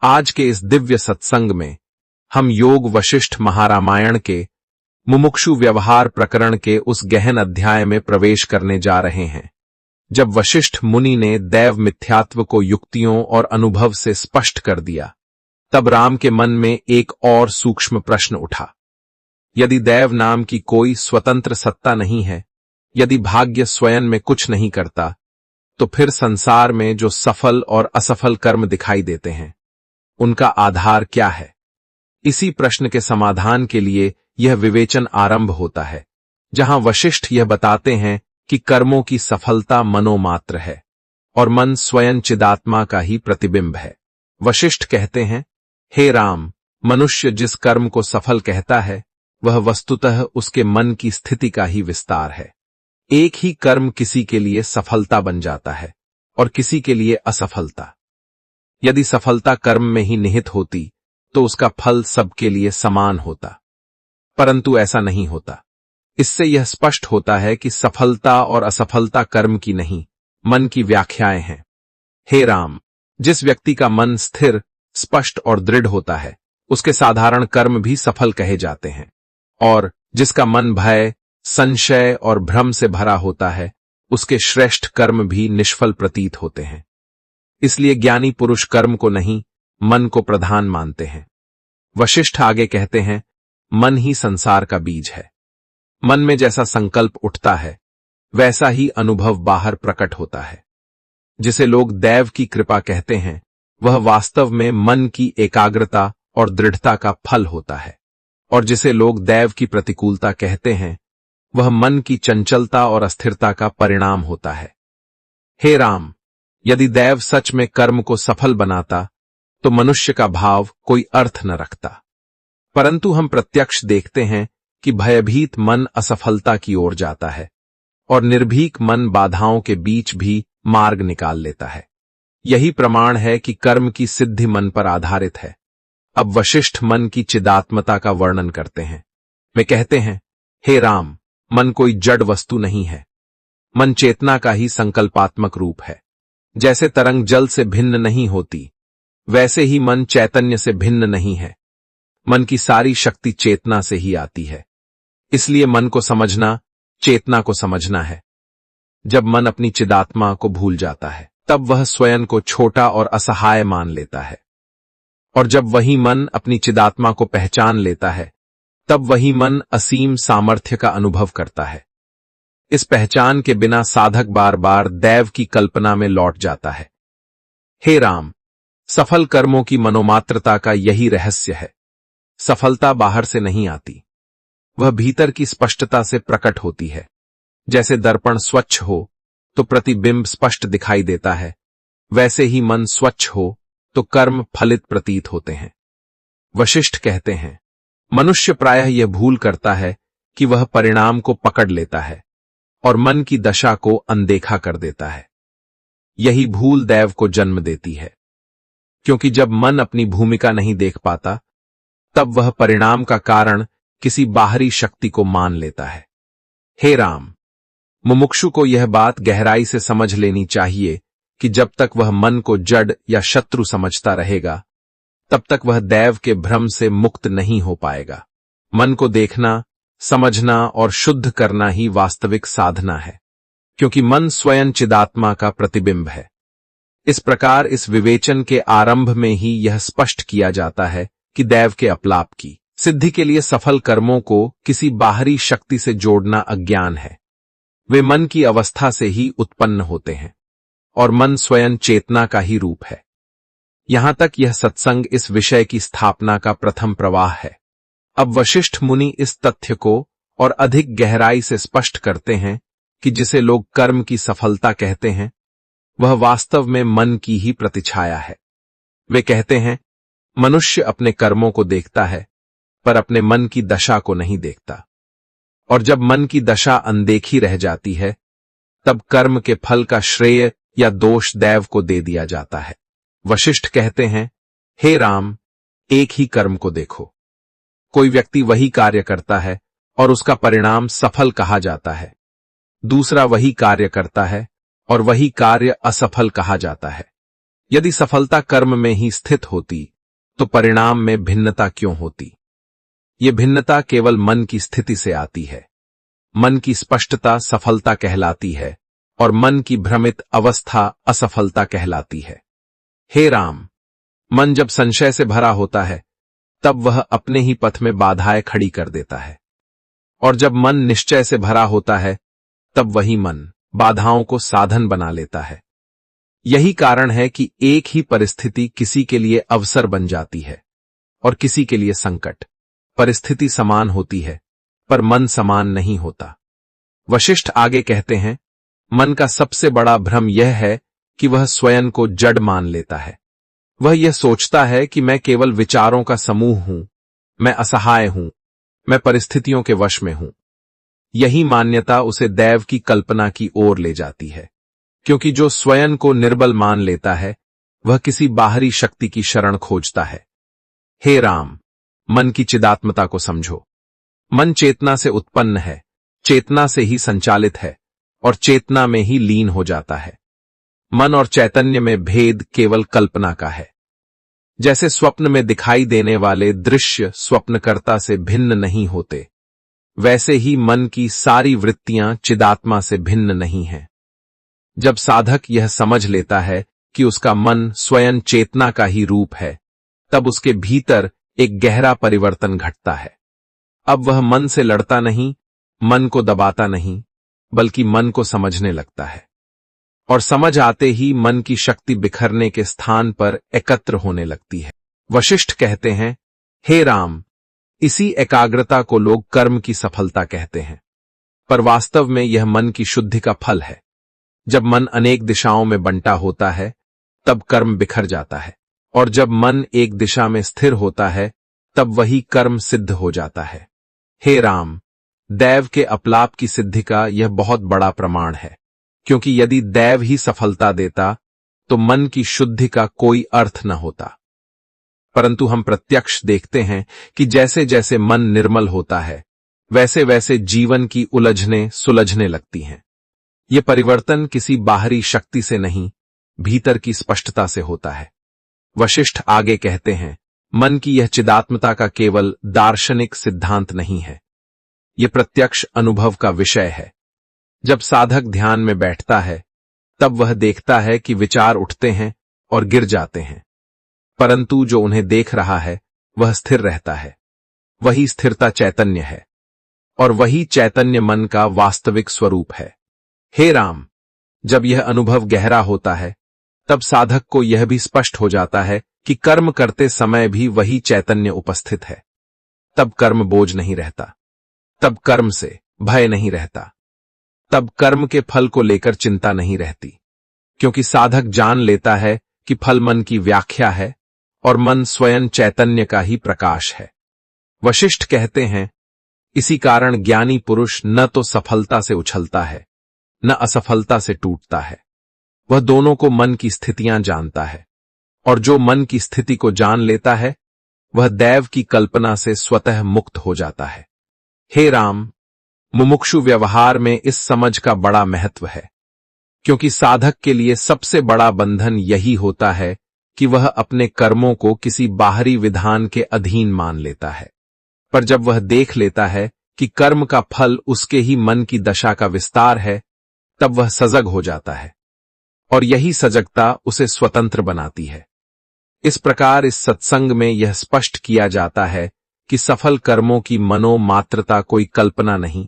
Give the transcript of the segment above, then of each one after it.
आज के इस दिव्य सत्संग में हम योग वशिष्ठ महारामायण के मुमुक्षु व्यवहार प्रकरण के उस गहन अध्याय में प्रवेश करने जा रहे हैं, जब वशिष्ठ मुनि ने दैव मिथ्यात्व को युक्तियों और अनुभव से स्पष्ट कर दिया, तब राम के मन में एक और सूक्ष्म प्रश्न उठा। यदि दैव नाम की कोई स्वतंत्र सत्ता नहीं है, यदि भाग्य स्वयं में कुछ नहीं करता, तो फिर संसार में जो सफल और असफल कर्म दिखाई देते हैं, उनका आधार क्या है? इसी प्रश्न के समाधान के लिए यह विवेचन आरंभ होता है, जहां वशिष्ठ यह बताते हैं कि कर्मों की सफलता मनोमात्र है और मन स्वयं चिदात्मा का ही प्रतिबिंब है। वशिष्ठ कहते हैं, हे राम, मनुष्य जिस कर्म को सफल कहता है, वह वस्तुतः उसके मन की स्थिति का ही विस्तार है। एक ही कर्म किसी के लिए सफलता बन जाता है और किसी के लिए असफलता। यदि सफलता कर्म में ही निहित होती तो उसका फल सबके लिए समान होता, परंतु ऐसा नहीं होता। इससे यह स्पष्ट होता है कि सफलता और असफलता कर्म की नहीं, मन की व्याख्याएं हैं। हे राम, जिस व्यक्ति का मन स्थिर, स्पष्ट और दृढ़ होता है, उसके साधारण कर्म भी सफल कहे जाते हैं, और जिसका मन भय, संशय और भ्रम से भरा होता है, उसके श्रेष्ठ कर्म भी निष्फल प्रतीत होते हैं। इसलिए ज्ञानी पुरुष कर्म को नहीं, मन को प्रधान मानते हैं। वशिष्ठ आगे कहते हैं, मन ही संसार का बीज है। मन में जैसा संकल्प उठता है, वैसा ही अनुभव बाहर प्रकट होता है। जिसे लोग दैव की कृपा कहते हैं, वह वास्तव में मन की एकाग्रता और दृढ़ता का फल होता है, और जिसे लोग दैव की प्रतिकूलता कहते हैं, वह मन की चंचलता और अस्थिरता का परिणाम होता है। हे राम, यदि दैव सच में कर्म को सफल बनाता, तो मनुष्य का भाव कोई अर्थ न रखता। परंतु हम प्रत्यक्ष देखते हैं कि भयभीत मन असफलता की ओर जाता है और निर्भीक मन बाधाओं के बीच भी मार्ग निकाल लेता है। यही प्रमाण है कि कर्म की सिद्धि मन पर आधारित है। अब वशिष्ठ मन की चिदात्मता का वर्णन करते हैं। वे कहते हैं, हे राम, मन कोई जड़ वस्तु नहीं है। मन चेतना का ही संकल्पात्मक रूप है। जैसे तरंग जल से भिन्न नहीं होती, वैसे ही मन चैतन्य से भिन्न नहीं है। मन की सारी शक्ति चेतना से ही आती है। इसलिए मन को समझना, चेतना को समझना है। जब मन अपनी चिदात्मा को भूल जाता है, तब वह स्वयं को छोटा और असहाय मान लेता है, और जब वही मन अपनी चिदात्मा को पहचान लेता है, तब वही मन असीम सामर्थ्य का अनुभव करता है। इस पहचान के बिना साधक बार बार दैव की कल्पना में लौट जाता है। हे राम, सफल कर्मों की मनोमात्रता का यही रहस्य है। सफलता बाहर से नहीं आती, वह भीतर की स्पष्टता से प्रकट होती है। जैसे दर्पण स्वच्छ हो तो प्रतिबिंब स्पष्ट दिखाई देता है, वैसे ही मन स्वच्छ हो तो कर्म फलित प्रतीत होते हैं। वशिष्ठ कहते हैं, मनुष्य प्रायः यह भूल करता है कि वह परिणाम को पकड़ लेता है और मन की दशा को अनदेखा कर देता है। यही भूल दैव को जन्म देती है, क्योंकि जब मन अपनी भूमिका नहीं देख पाता, तब वह परिणाम का कारण किसी बाहरी शक्ति को मान लेता है। हे राम, मुमुक्षु को यह बात गहराई से समझ लेनी चाहिए कि जब तक वह मन को जड़ या शत्रु समझता रहेगा, तब तक वह दैव के भ्रम से मुक्त नहीं हो पाएगा। मन को देखना, समझना और शुद्ध करना ही वास्तविक साधना है, क्योंकि मन स्वयं चिदात्मा का प्रतिबिंब है। इस प्रकार इस विवेचन के आरंभ में ही यह स्पष्ट किया जाता है कि दैव के अपलाप की सिद्धि के लिए सफल कर्मों को किसी बाहरी शक्ति से जोड़ना अज्ञान है। वे मन की अवस्था से ही उत्पन्न होते हैं, और मन स्वयं चेतना का ही रूप है। यहां तक यह सत्संग इस विषय की स्थापना का प्रथम प्रवाह है। अब वशिष्ठ मुनि इस तथ्य को और अधिक गहराई से स्पष्ट करते हैं कि जिसे लोग कर्म की सफलता कहते हैं, वह वास्तव में मन की ही प्रतिछाया है। वे कहते हैं, मनुष्य अपने कर्मों को देखता है, पर अपने मन की दशा को नहीं देखता, और जब मन की दशा अनदेखी रह जाती है, तब कर्म के फल का श्रेय या दोष दैव को दे दिया जाता है। वशिष्ठ कहते हैं, हे राम, एक ही कर्म को देखो। कोई व्यक्ति वही कार्य करता है और उसका परिणाम सफल कहा जाता है। दूसरा वही कार्य करता है और वही कार्य असफल कहा जाता है। यदि सफलता कर्म में ही स्थित होती तो परिणाम में भिन्नता क्यों होती? ये भिन्नता केवल मन की स्थिति से आती है। मन की स्पष्टता सफलता कहलाती है और मन की भ्रमित अवस्था असफलता कहलाती है। हे राम, मन जब संशय से भरा होता है तब वह अपने ही पथ में बाधाएं खड़ी कर देता है, और जब मन निश्चय से भरा होता है तब वही मन बाधाओं को साधन बना लेता है। यही कारण है कि एक ही परिस्थिति किसी के लिए अवसर बन जाती है और किसी के लिए संकट। परिस्थिति समान होती है पर मन समान नहीं होता। वशिष्ठ आगे कहते हैं, मन का सबसे बड़ा भ्रम यह है कि वह स्वयं को जड़ मान लेता है। वह यह सोचता है कि मैं केवल विचारों का समूह हूं, मैं असहाय हूं, मैं परिस्थितियों के वश में हूं। यही मान्यता उसे दैव की कल्पना की ओर ले जाती है, क्योंकि जो स्वयं को निर्बल मान लेता है वह किसी बाहरी शक्ति की शरण खोजता है। हे राम, मन की चिदात्मता को समझो। मन चेतना से उत्पन्न है, चेतना से ही संचालित है और चेतना में ही लीन हो जाता है। मन और चैतन्य में भेद केवल कल्पना का है। जैसे स्वप्न में दिखाई देने वाले दृश्य स्वप्नकर्ता से भिन्न नहीं होते, वैसे ही मन की सारी वृत्तियां चिदात्मा से भिन्न नहीं हैं। जब साधक यह समझ लेता है कि उसका मन स्वयं चेतना का ही रूप है, तब उसके भीतर एक गहरा परिवर्तन घटता है। अब वह मन से लड़ता नहीं, मन को दबाता नहीं, बल्कि मन को समझने लगता है। और समझ आते ही मन की शक्ति बिखरने के स्थान पर एकत्र होने लगती है। वशिष्ठ कहते हैं, हे राम, इसी एकाग्रता को लोग कर्म की सफलता कहते हैं, पर वास्तव में यह मन की शुद्धि का फल है। जब मन अनेक दिशाओं में बंटा होता है तब कर्म बिखर जाता है, और जब मन एक दिशा में स्थिर होता है तब वही कर्म सिद्ध हो जाता है। हे राम, दैव के अपलाप की सिद्धि का यह बहुत बड़ा प्रमाण है, क्योंकि यदि दैव ही सफलता देता तो मन की शुद्धि का कोई अर्थ न होता। परंतु हम प्रत्यक्ष देखते हैं कि जैसे जैसे मन निर्मल होता है वैसे वैसे जीवन की उलझने सुलझने लगती हैं। ये परिवर्तन किसी बाहरी शक्ति से नहीं, भीतर की स्पष्टता से होता है। वशिष्ठ आगे कहते हैं, मन की यह चिदात्मता का केवल दार्शनिक सिद्धांत नहीं है, यह प्रत्यक्ष अनुभव का विषय है। जब साधक ध्यान में बैठता है तब वह देखता है कि विचार उठते हैं और गिर जाते हैं, परंतु जो उन्हें देख रहा है वह स्थिर रहता है। वही स्थिरता चैतन्य है और वही चैतन्य मन का वास्तविक स्वरूप है। हे राम, जब यह अनुभव गहरा होता है तब साधक को यह भी स्पष्ट हो जाता है कि कर्म करते समय भी वही चैतन्य उपस्थित है। तब कर्म बोझ नहीं रहता, तब कर्म से भय नहीं रहता, तब कर्म के फल को लेकर चिंता नहीं रहती, क्योंकि साधक जान लेता है कि फल मन की व्याख्या है और मन स्वयं चैतन्य का ही प्रकाश है। वशिष्ठ कहते हैं, इसी कारण ज्ञानी पुरुष न तो सफलता से उछलता है न असफलता से टूटता है। वह दोनों को मन की स्थितियां जानता है, और जो मन की स्थिति को जान लेता है वह दैव की कल्पना से स्वतः मुक्त हो जाता है। हे राम, मुमुक्षु व्यवहार में इस समझ का बड़ा महत्व है, क्योंकि साधक के लिए सबसे बड़ा बंधन यही होता है कि वह अपने कर्मों को किसी बाहरी विधान के अधीन मान लेता है। पर जब वह देख लेता है कि कर्म का फल उसके ही मन की दशा का विस्तार है, तब वह सजग हो जाता है, और यही सजगता उसे स्वतंत्र बनाती है। इस प्रकार इस सत्संग में यह स्पष्ट किया जाता है कि सफल कर्मों की मनोमात्रता कोई कल्पना नहीं,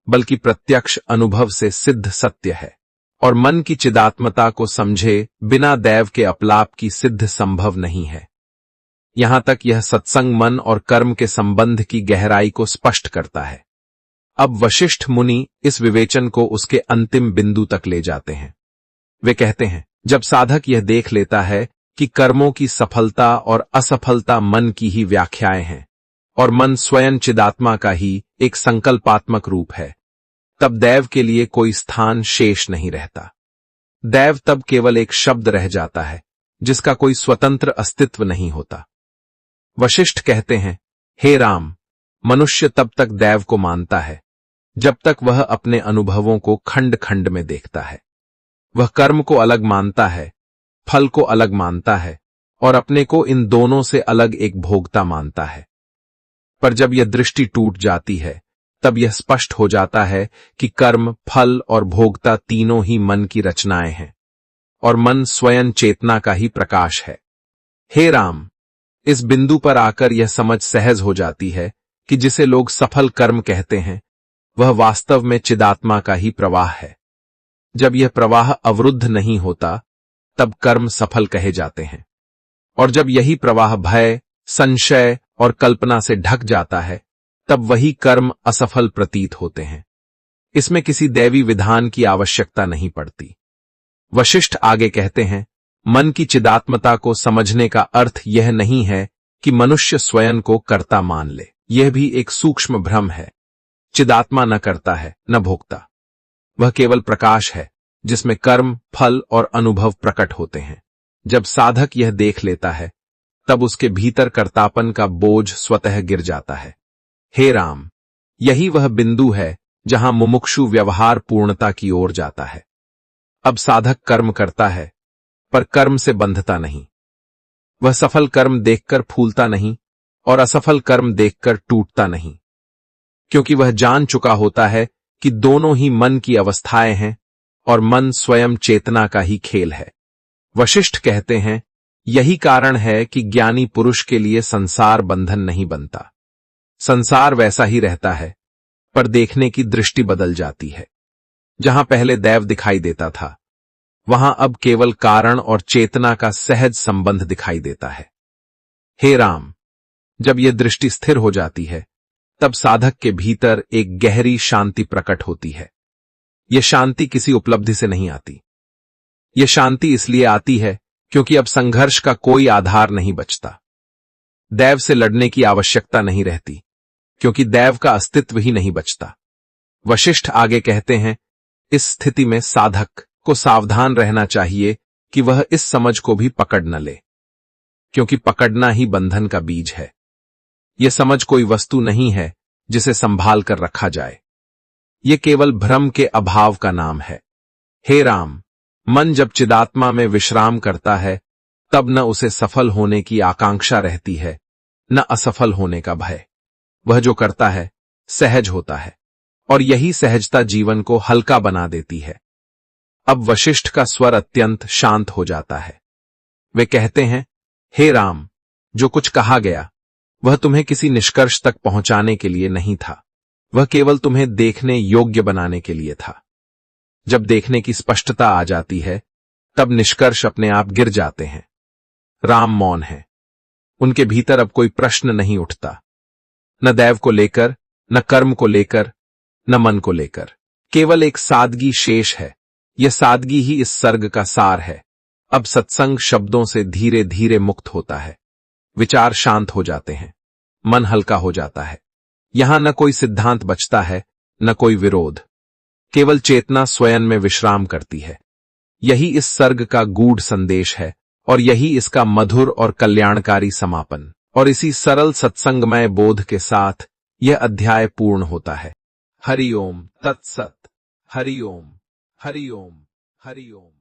बल्कि प्रत्यक्ष अनुभव से सिद्ध सत्य है, और मन की चिदात्मता को समझे बिना दैव के अपलाप की सिद्ध संभव नहीं है। यहां तक यह सत्संग मन और कर्म के संबंध की गहराई को स्पष्ट करता है। अब वशिष्ठ मुनि इस विवेचन को उसके अंतिम बिंदु तक ले जाते हैं। वे कहते हैं, जब साधक यह देख लेता है कि कर्मों की सफलता और असफलता मन की ही व्याख्याएं हैं और मन स्वयं चिदात्मा का ही एक संकल्पात्मक रूप है, तब दैव के लिए कोई स्थान शेष नहीं रहता। दैव तब केवल एक शब्द रह जाता है जिसका कोई स्वतंत्र अस्तित्व नहीं होता। वशिष्ठ कहते हैं, हे राम, मनुष्य तब तक दैव को मानता है जब तक वह अपने अनुभवों को खंड खंड में देखता है। वह कर्म को अलग मानता है, फल को अलग मानता है और अपने को इन दोनों से अलग एक भोक्ता मानता है। पर जब यह दृष्टि टूट जाती है, तब यह स्पष्ट हो जाता है कि कर्म, फल और भोक्ता तीनों ही मन की रचनाएं हैं और मन स्वयं चेतना का ही प्रकाश है। हे राम, इस बिंदु पर आकर यह समझ सहज हो जाती है कि जिसे लोग सफल कर्म कहते हैं, वह वास्तव में चिदात्मा का ही प्रवाह है। जब यह प्रवाह अवरुद्ध नहीं होता, तब कर्म सफल कहे जाते हैं, और जब यही प्रवाह भय, संशय और कल्पना से ढक जाता है, तब वही कर्म असफल प्रतीत होते हैं। इसमें किसी दैवी विधान की आवश्यकता नहीं पड़ती। वशिष्ठ आगे कहते हैं, मन की चिदात्मता को समझने का अर्थ यह नहीं है कि मनुष्य स्वयं को कर्ता मान ले। यह भी एक सूक्ष्म भ्रम है। चिदात्मा न करता है, न भोगता। वह केवल प्रकाश है जिसमें कर्म, फल और अनुभव प्रकट होते हैं। जब साधक यह देख लेता है, तब उसके भीतर कर्तापन का बोझ स्वतः गिर जाता है। हे राम, यही वह बिंदु है जहां मुमुक्षु व्यवहार पूर्णता की ओर जाता है। अब साधक कर्म करता है, पर कर्म से बंधता नहीं। वह सफल कर्म देखकर फूलता नहीं और असफल कर्म देखकर टूटता नहीं, क्योंकि वह जान चुका होता है कि दोनों ही मन की अवस्थाएं हैं और मन स्वयं चेतना का ही खेल है। वशिष्ठ कहते हैं, यही कारण है कि ज्ञानी पुरुष के लिए संसार बंधन नहीं बनता। संसार वैसा ही रहता है, पर देखने की दृष्टि बदल जाती है। जहां पहले दैव दिखाई देता था, वहां अब केवल कारण और चेतना का सहज संबंध दिखाई देता है। हे राम, जब यह दृष्टि स्थिर हो जाती है, तब साधक के भीतर एक गहरी शांति प्रकट होती है। यह शांति किसी उपलब्धि से नहीं आती। यह शांति इसलिए आती है क्योंकि अब संघर्ष का कोई आधार नहीं बचता। दैव से लड़ने की आवश्यकता नहीं रहती, क्योंकि दैव का अस्तित्व ही नहीं बचता। वशिष्ठ आगे कहते हैं, इस स्थिति में साधक को सावधान रहना चाहिए कि वह इस समझ को भी पकड़ न ले, क्योंकि पकड़ना ही बंधन का बीज है। यह समझ कोई वस्तु नहीं है जिसे संभाल कर रखा जाए। यह केवल भ्रम के अभाव का नाम है। हे राम, मन जब चिदात्मा में विश्राम करता है, तब न उसे सफल होने की आकांक्षा रहती है, न असफल होने का भय। वह जो करता है, सहज होता है, और यही सहजता जीवन को हल्का बना देती है। अब वशिष्ठ का स्वर अत्यंत शांत हो जाता है। वे कहते हैं, हे राम, जो कुछ कहा गया वह तुम्हें किसी निष्कर्ष तक पहुंचाने के लिए नहीं था। वह केवल तुम्हें देखने योग्य बनाने के लिए था। जब देखने की स्पष्टता आ जाती है, तब निष्कर्ष अपने आप गिर जाते हैं। राम मौन है। उनके भीतर अब कोई प्रश्न नहीं उठता, न दैव को लेकर, न कर्म को लेकर, न मन को लेकर। केवल एक सादगी शेष है। यह सादगी ही इस सर्ग का सार है। अब सत्संग शब्दों से धीरे धीरे मुक्त होता है। विचार शांत हो जाते हैं, मन हल्का हो जाता है। यहां न कोई सिद्धांत बचता है, न कोई विरोध। केवल चेतना स्वयं में विश्राम करती है। यही इस सर्ग का गूढ़ संदेश है, और यही इसका मधुर और कल्याणकारी समापन। और इसी सरल सत्संगमय बोध के साथ यह अध्याय पूर्ण होता है। हरि ओम तत्सत। हरि ओम, हरि ओम, हरि ओम।